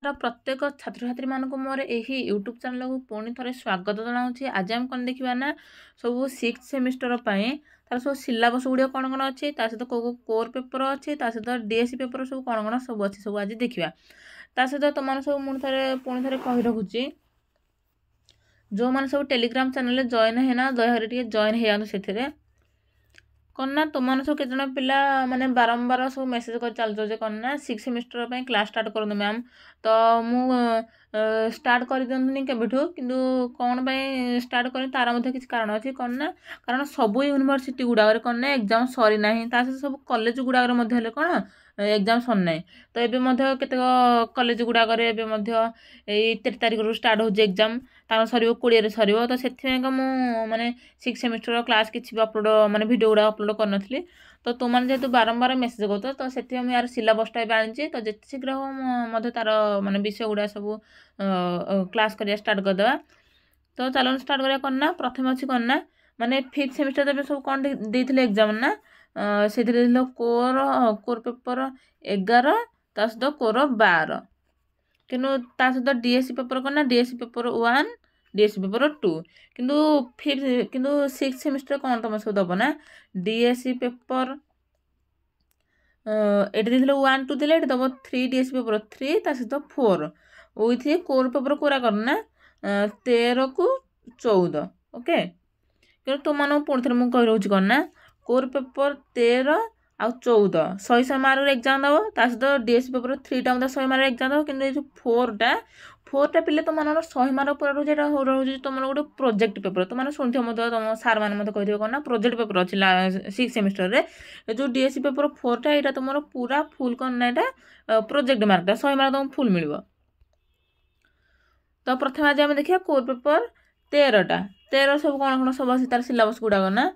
प्रत्येक छात्र छात्री मानक मोर यही यूट्यूब चैनल को पुणी थे स्वागत जनाऊँगी। आज आम कौन देखा ना सब 6th सेमिस्टर तार सब सिलेबस गुड़िया कौन कौन अच्छी सहित कौ कोर पेपर अच्छी सहित डीएससी पेपर सब कौन कौन सब अच्छी सब आज देखा सहित तुम सब मुझे पुणी थे कही रखुची जो मैंने सब टेलीग्राम चैनल जॉइन है ना दयारी जॉइन हो जाते कौन ना तुमने सब केत पिला माने बारंबार सब मेसेज कर चलते जे कौन ना 6th सेमिस्टर क्लास स्टार्ट करूँ मैम तो मु स्टार्ट कर दिंतुनि केबेठू किंतु कौन स्टार्ट कर तार मध्य किसी कारण अच्छी कौन ना कारण सब यूनिवर्सिटी गुड़ाक कौन ना एग्जाम सरी ना सहित सब कॉलेज गुड़ाक कौन एग्जाम सरना तो ये केत कॉलेज गुड़ाक 13 तारिख रू स्टार्ट हो एग्जाम सर 20 सर तो से माने 6th सेमिस्टर क्लास किसी भी अपलोड माने वीडियो गुड़ा अपलोड कर तो तुमने जेहतु बारंबार मेसेज कर तो से यार सिलेबसटा भी आनी तो जिते शीघ्र हो तार माने विषय गुड़ा सब क्लास करिया स्टार्ट करदे तो चलो स्टार्ट करिया करना प्रथम अच्छी करना माने 5th सेमिस्टर तब सब कौन देते एग्जाम ना से कोर पेपर 11 सहित कोर 12 किंतु सहित डीएससी पेपर करना डीएससी पेपर 1 डीएससी पेपर 2 किंतु 6th सेमिस्टर कौन तुम सब दब ना डीएससी पेपर ये 1 2 दे दब 3 डीएससी पेपर 3 सहित 4 विथ कोर पेपर कोरा करना 13 को 14 ओके कि तुम पुणी थे मुझे कही रोच करना कोर पेपर 13 आ 14 100 मार्क एग्जाम दब सहित डीएससी पेपर 3टा 100 मार्क एग्जाम दब कि 4टा पिले तुम 100 मार्क पूरा रोज तुम गोटे प्रोजेक्ट पेपर तुमने शुणिथ तुम सार मैंने कही कौन ना प्रोजेक्ट पेपर अच्छी 6th सेमिस्टर जो डीएससी पेपर 4टा यहाँ तुम पूरा फुल करना यहाँ प्रोजेक्ट मार्कटा 100 मार्क तुमको फुल मिल तो प्रथम आज आम देखिए कोर पेपर 13 सब कौन कौन सब अच्छी तार सिलेबस गुड़ाक ना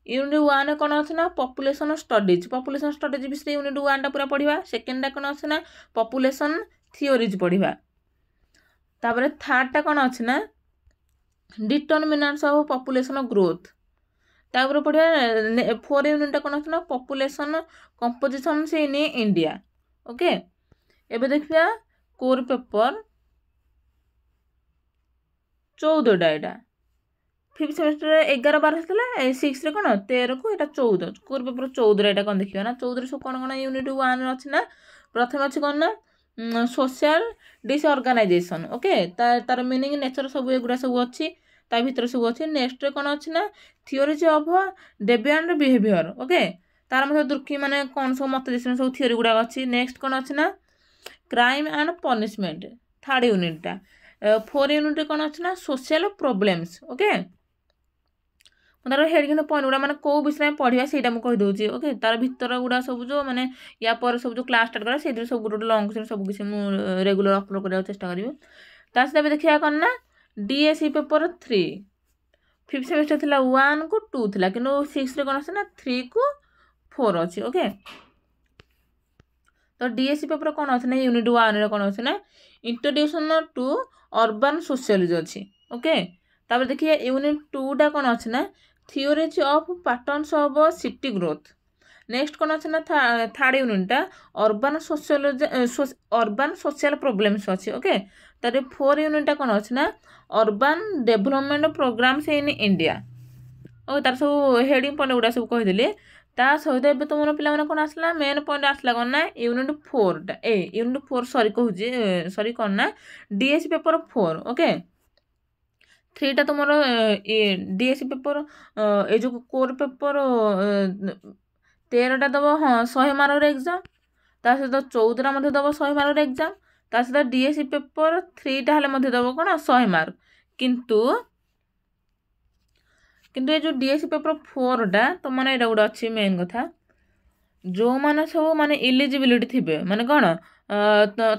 यूनिट 1 कौन अच्छे ना पॉपुलेशन स्टडीज विषय यूनिट 1 पूरा पढ़ा सेकेंडा कौन अच्छे ना पॉपुलेशन थियोरीज पढ़ा तापर थर्डटा कौन अच्छे ना डिटरमिनेंट्स ऑफ पॉपुलेशन ग्रोथ तापर पढ़ा 4 यूनिटा कौन अच्छे ना population composition in India okay एबे देखिया कोर पेपर 14टा यहाँ 5th सेमिस्टर 11 12 6 कौन 13 को यहाँ 14 कोर पेपर 14 यहाँ कौन देखिए ना 14 सब कौन कौन यूनिट 1 अच्छी ना प्रथम अच्छी कौन ना सोशल डिसऑर्गेनाइजेशन ओके तार मीनिंग नेचर सब एगुड़ा सब अच्छी ता भीतर सब अच्छी नेक्स्ट कौन अच्छी ना theories of deviant behaviour okay तार मतलब दुर्खी माने कौन सब मत देश सब थियोरी गुड़ा अच्छी नेक्स्ट कौन अच्छी ना crime and punishment 3rd यूनिटा 4 unit कौन अच्छी ना सोशल प्रोब्लेम्स ओके तार हेड कि पॉइंट गुड़ा मैंने कौ विषय पढ़ा से कहीदे ओके तार भीतर गुड़ा सब जो मैंने या पर सब जो क्लास स्टार्ट करा से सब गोटे लंग क्वेश्चन सब किसी रेगुलर अपलोड करने चेष्टा करी सहित देखिए कौन ना डीएससी पेपर 3 5th सेमिस्टर थिला 1 को 2 थिला कि 6 कौन अच्छे ना 3 को 4 अच्छी ओके तो डीएससी पेपर कौन अच्छे ना यूनिट 1 कौन अच्छे ना इंट्रोड्यूशन टू अर्बन सोशियोलॉजी अच्छी ओके तापर देखिए यूनिट 2टा कौन अच्छे ना theories of patterns of city growth next कौन अच्छे ना 3rd यूनिटा urban sociology urban social problems अच्छी ओके तार 4 यूनिटा कौन अच्छे ना urban development programmes in India okay तार सब हेडिंग पॉइंट गुड़ा सब कहीदेली ता सहित ए तुम पिला कौन आसला मेन पॉइंट आसला कौन ना यूनिट 4टा यूनिट 4 सॉरी कहूँ सॉरी कौन ना डीएससी पेपर 4 ओके 3टा तुम डीएससी पेपर ये जो कोर पेपर 13टा दब हाँ 100 मार्क एग्जाम सहित 14टा दब 100 मार्क एग्जाम सहित डीएससी पेपर 3टा हेल्ले दब कौन 100 मार्क किंतु ये जो डीएससी पेपर 4टा तो मैंने यहाँ गोटे अच्छी मेन कथा जो मैंने सब माने इलिजिबिलिटी थे माने कौन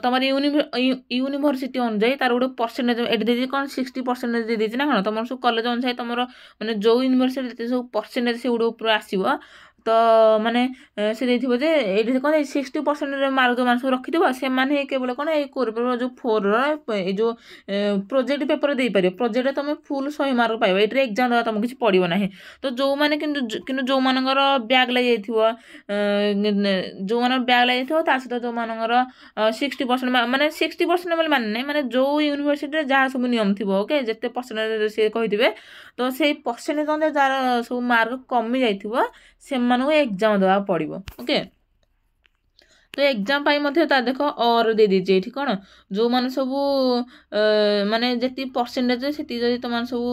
तुम यूनिवर्सिटी अनुजाई तार गोटे परसेंटेज ये कौन 60% दे ना कौन तुम सब कॉलेज अनुसार तुम मैंने जो यूनिवर्सिटी सब परसेंटेज से गोटे ऊपर आसो ତ ମାନେ ସେ ଦେଇଥିବ ଯେ ଏଇଠି କ'ଣ 60% ମାର୍କ ଯେଉଁମାନେ ସବୁ ରଖିଥିବ ସେମାନେ କେବଳ କ'ଣ ଏଇ କୋର୍ ପେପର ଯେଉଁ 4ର ଏଇ ଯେଉଁ ପ୍ରୋଜେକ୍ଟ ପେପର ଦେଇପାରିବ। ପ୍ରୋଜେକ୍ଟ ତୁମେ ଫୁଲ୍ 100 ମାର୍କ ପାଇବ, ଏଇଥିରେ ଏକ୍ଜାମ୍ ଦେବା ତୁମକୁ କିଛି ପଡ଼ିବ ନାହିଁ। ତ ଯେଉଁମାନେ କିନ୍ତୁ ଯେଉଁମାନଙ୍କର ବ୍ୟାକ୍ ଲାଗିଯାଇଥିବ, ଯେଉଁମାନଙ୍କର ବ୍ୟାକ୍ ଲାଗିଯାଇଥିବ ତା ସହିତ ଯେଉଁମାନଙ୍କର 60% ମାନେ 60% ବୋଲି ମାନେ ନାହିଁ, ମାନେ ଯେଉଁ ୟୁନିଭର୍ସିଟିରେ ଯାହା ସବୁ ନିୟମ ଥିବ, ଓକେ, ଯେତେ ପରସେଣ୍ଟେଜ ସେ କହିଥିବେ, ତ ସେଇ ପରସେଣ୍ଟେଜ ଅନୁଯାୟୀ ଯାହାର ସବୁ ମାର୍କ କମି ଯାଇଥିବ ସେମାନଙ୍କୁ ଏକ୍ଜାମ୍ ଦେବାକୁ ପଡ଼ିବ। ଓକେ, ତ ଏକ୍ଜାମ୍ ପାଇଁ ମଧ୍ୟ ତା ଦେଖ ଅର୍ ଦେଇଦେଇଛି ଏଇଠି କ'ଣ ଯେଉଁମାନେ ସବୁ ମାନେ ଯେତିକି ପରସେଣ୍ଟେଜ ସେତିକି ଯଦି ତୁମମାନେ ସବୁ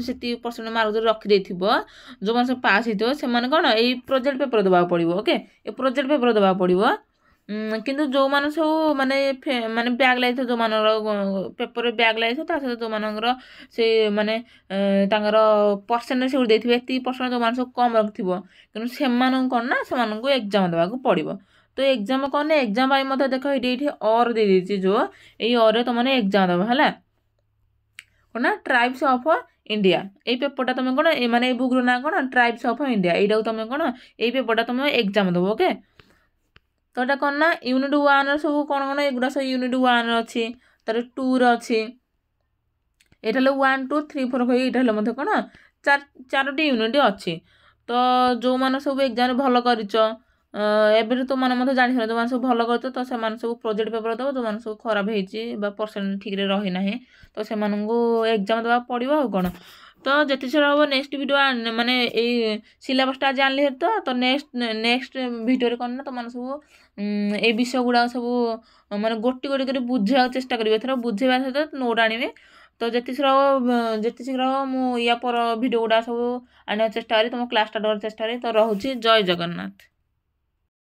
ସେତିକି ପରସେଣ୍ଟ ମାର୍କ ଯଦି ରଖିଦେଇଥିବ, ଯେଉଁମାନେ ସବୁ ପାସ୍ ହେଇଥିବ ସେମାନେ କ'ଣ ଏଇ ପ୍ରୋଜେକ୍ଟ ପେପର ଦେବାକୁ ପଡ଼ିବ। ଓକେ, ଏ ପ୍ରୋଜେକ୍ଟ ପେପର ଦେବାକୁ ପଡ଼ିବ। କିନ୍ତୁ ଯେଉଁମାନେ ସବୁ ମାନେ ବ୍ୟାକ୍ ଲାଗିଥିବ, ଯେଉଁମାନଙ୍କର ପେପରରେ ବ୍ୟାକ୍ ଲାଗିଥିବ, ତା ସହିତ ଯେଉଁମାନଙ୍କର ସେ ମାନେ ତାଙ୍କର ପରସେଣ୍ଟେଜ ସେଗୁଡ଼ି ଦେଇଥିବେ ଏତିକି ପରସେଣ୍ଟ, ଯେଉଁମାନେ ସବୁ କମ୍ ରଖିଥିବ, କିନ୍ତୁ ସେମାନଙ୍କୁ କ'ଣ ନା ସେମାନଙ୍କୁ ଏକ୍ଜାମ୍ ଦେବାକୁ ପଡ଼ିବ। ତ ଏକ୍ଜାମ୍ କ'ଣ ନା ଏକ୍ଜାମ୍ ପାଇଁ ମଧ୍ୟ ଦେଖ ଏଇଠି ଅର୍ ଦେଇଦେଇଛି, ଯେଉଁ ଏଇ ଅର୍ରେ ତୁମମାନେ ଏକ୍ଜାମ୍ ଦେବ ହେଲା। କ'ଣ ନା ଟ୍ରାଇବ୍ସ ଅଫ୍ ଇଣ୍ଡିଆ, ଏଇ ପେପରଟା ତୁମେ କ'ଣ ମାନେ ଏଇ ବୁକ୍ର ନାଁ କ'ଣ ଟ୍ରାଇବ୍ସ ଅଫ୍ ଇଣ୍ଡିଆ, ଏଇଟାକୁ ତୁମେ କ'ଣ ଏଇ ପେପରଟା ତୁମେ ଏକ୍ଜାମ୍ ଦେବ। ଓକେ, ତ ଏଇଟା କ'ଣ ନା ୟୁନିଟ୍ 1ର ସବୁ କ'ଣ ଏଗୁଡ଼ା ସବୁ ୟୁନିଟ୍ 1ର ଅଛି, ତାର 2ର ଅଛି, ଏଇଟା ହେଲେ 1 2 3 4 କହି ଏଇଟା ହେଲେ ମଧ୍ୟ କ'ଣ 4ଟି ୟୁନିଟ୍ ଅଛି। ତ ଯେଉଁମାନେ ସବୁ ଏକ୍ଜାମ୍ରେ ଭଲ କରିଛ, ଏବେଠୁ ତୁମମାନେ ମଧ୍ୟ ଜାଣିଥିବ, ଯେଉଁମାନେ ସବୁ ଭଲ କରିଛ ତ ସେମାନେ ସବୁ ପ୍ରୋଜେକ୍ଟ ପେପର ଦେବ, ଯେଉଁମାନେ ସବୁ ଖରାପ ହେଇଛି ବା ପରସେଣ୍ଟ ଠିକ୍ରେ ରହିନାହିଁ ତ ସେମାନଙ୍କୁ ଏକ୍ଜାମ୍ ଦେବାକୁ ପଡ଼ିବ। ଆଉ କ'ଣ, ତ ଯେତେ ଶୀଘ୍ର ହେବ ନେକ୍ସଟ ଭିଡ଼ିଓ ମାନେ ଏଇ ସିଲାବସ୍ଟା ଆଜି ଆଣିଲି ତ ନେକ୍ସଟ ଭିଡ଼ିଓରେ କ'ଣ ନା ତୁମମାନେ ସବୁ ଏଇ ବିଷୟ ଗୁଡ଼ାକ ସବୁ ମାନେ ଗୋଟି ଗୋଟି କରି ବୁଝେଇବାକୁ ଚେଷ୍ଟା କରିବେ। ଏଥର ବୁଝେଇବା ସହିତ ନୋଟ୍ ଆଣିବେ। ତ ଯେତେ ଶୀଘ୍ର ହେବ ମୁଁ ୟା ପର ଭିଡ଼ିଓ ଗୁଡ଼ା ସବୁ ଆଣିବାକୁ ଚେଷ୍ଟା କରିବି, ତୁମ କ୍ଲାସ୍ ଷ୍ଟାର୍ଟ କରିବାକୁ ଚେଷ୍ଟା କରିବି। ତ ରହୁଛି, ଜୟ ଜଗନ୍ନାଥ।